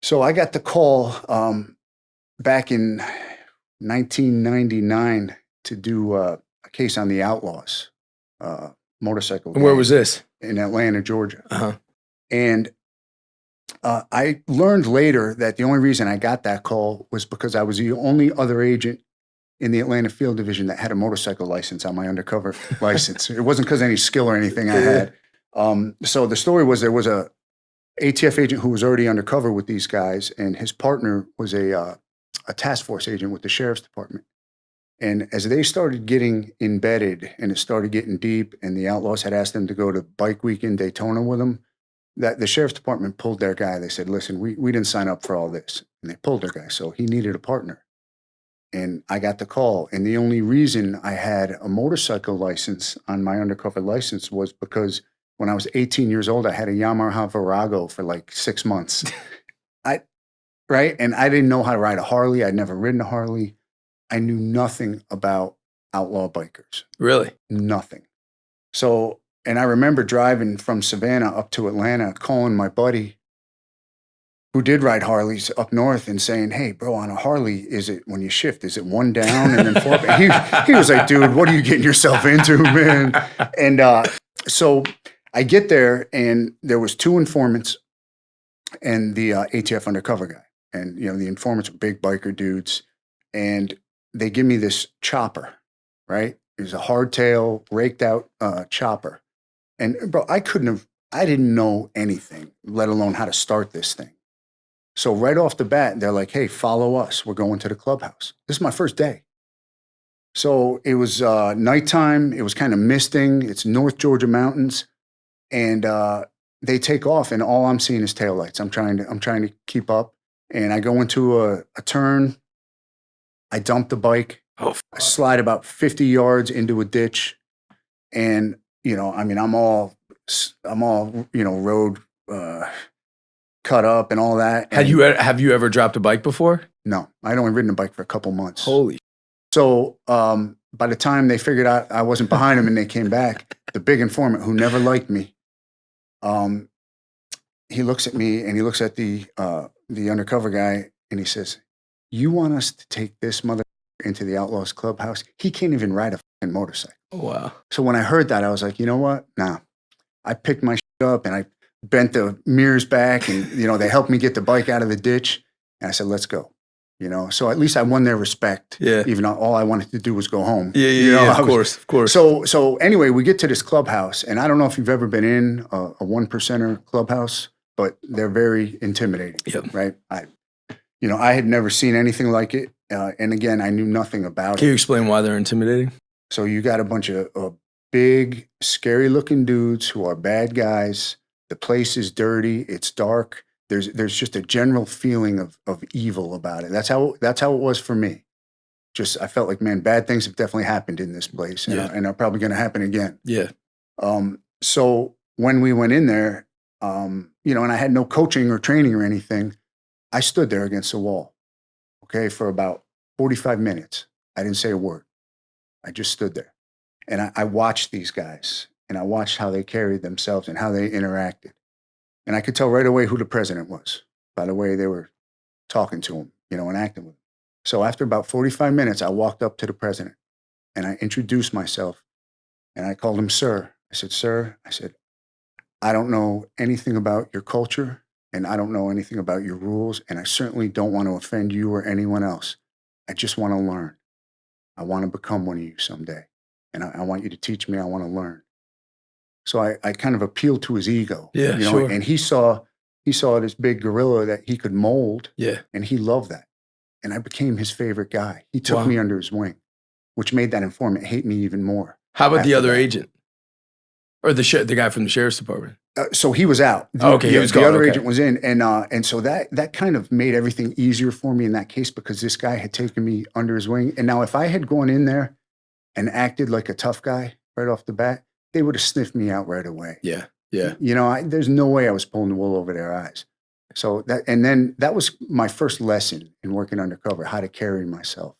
So I got the call back in 1999 to do a case on the Outlaws, motorcycle And where gang was this? in Atlanta, Georgia. Uh-huh. And I learned later that the only reason I got that call was because I was the only other agent in the Atlanta Field Division that had a motorcycle license on my undercover license. It wasn't because of any skill or anything I had. So the story was there was a ATF agent who was already undercover with these guys, and his partner was a task force agent with the sheriff's department. And as they started getting embedded and it started getting deep, and the Outlaws had asked them to go to Bike Week in Daytona with them, that the sheriff's department pulled their guy. They said, listen, we didn't sign up for all this. And they pulled their guy. So he needed a partner. And I got the call. And the only reason I had a motorcycle license on my undercover license was because when I was 18 years old, I had a Yamaha Virago for like 6 months. Right? And I didn't know how to ride a Harley. I'd never ridden a Harley. I knew nothing about outlaw bikers. Really? Nothing. So, and I remember driving from Savannah up to Atlanta, calling my buddy who did ride Harleys up north and saying, hey, bro, on a Harley, is it when you shift, is it one down and then four? He was like, dude, what are you getting yourself into, man? And so I get there, and there was 2 informants and the ATF undercover guy. And, you know, the informants were big biker dudes. And they give me this chopper, right? It was a hardtail, raked out chopper. And, bro, I didn't know anything, let alone how to start this thing. So right off the bat, they're like, hey, follow us. We're going to the clubhouse. This is my first day. So it was nighttime. It was kind of misting. It's North Georgia mountains. And they take off, and all I'm seeing is taillights. I'm trying to keep up. And I go into a turn. I dump the bike. I slide about 50 yards into a ditch. And, you know, I mean, I'm all, you know, road cut up and all that. And Have you ever dropped a bike before? no, I'd only ridden a bike for a couple months. Holy. So by the time they figured out I wasn't behind them and they came back, the big informant who never liked me, he looks at me and he looks at the undercover guy and he says, you want us to take this mother into the Outlaws clubhouse? He can't even ride a fucking motorcycle. Oh, wow. So when I heard that, I was like, you know what? Nah. I picked my shit up and I bent the mirrors back, and, you know, they helped me get the bike out of the ditch. And I said, let's go. You know, so at least I won their respect. Yeah. Even though all I wanted to do was go home. Yeah, you know, of course. So anyway, we get to this clubhouse, and I don't know if you've ever been in a 1%er clubhouse, but they're very intimidating. Yep. Right. I had never seen anything like it. And again, I knew nothing about Can it. you explain why they're intimidating? So you got a bunch of big, scary looking dudes who are bad guys. The place is dirty. It's dark. There's just a general feeling of evil about it. That's how it was for me. Just, I felt like, man, bad things have definitely happened in this place, and are probably going to happen again. Yeah. So when we went in there, you know, and I had no coaching or training or anything, I stood there against the wall, okay, for about 45 minutes. I didn't say a word. I just stood there, and I watched these guys, and I watched how they carried themselves and how they interacted. And I could tell right away who the president was by the way they were talking to him, you know, and acting with him. So after about 45 minutes, I walked up to the president and I introduced myself, and I called him sir. I said, sir, I don't know anything about your culture, and I don't know anything about your rules, and I certainly don't want to offend you or anyone else. I just want to learn. I want to become one of you someday. And I want you to teach me. I want to learn. So I kind of appealed to his ego. Yeah, you know, sure. And he saw this big gorilla that he could mold. Yeah. And he loved that. And I became his favorite guy. He took Wow. me under his wing, which made that informant hate me even more. How about the after other that. agent? Or the guy from the sheriff's department? So he was out. Okay, he was the gone, other okay. agent was in, and so that kind of made everything easier for me in that case, because this guy had taken me under his wing. And now if I had gone in there and acted like a tough guy right off the bat, they would have sniffed me out right away. Yeah. Yeah. You know, there's no way I was pulling the wool over their eyes. So that was my first lesson in working undercover, how to carry myself.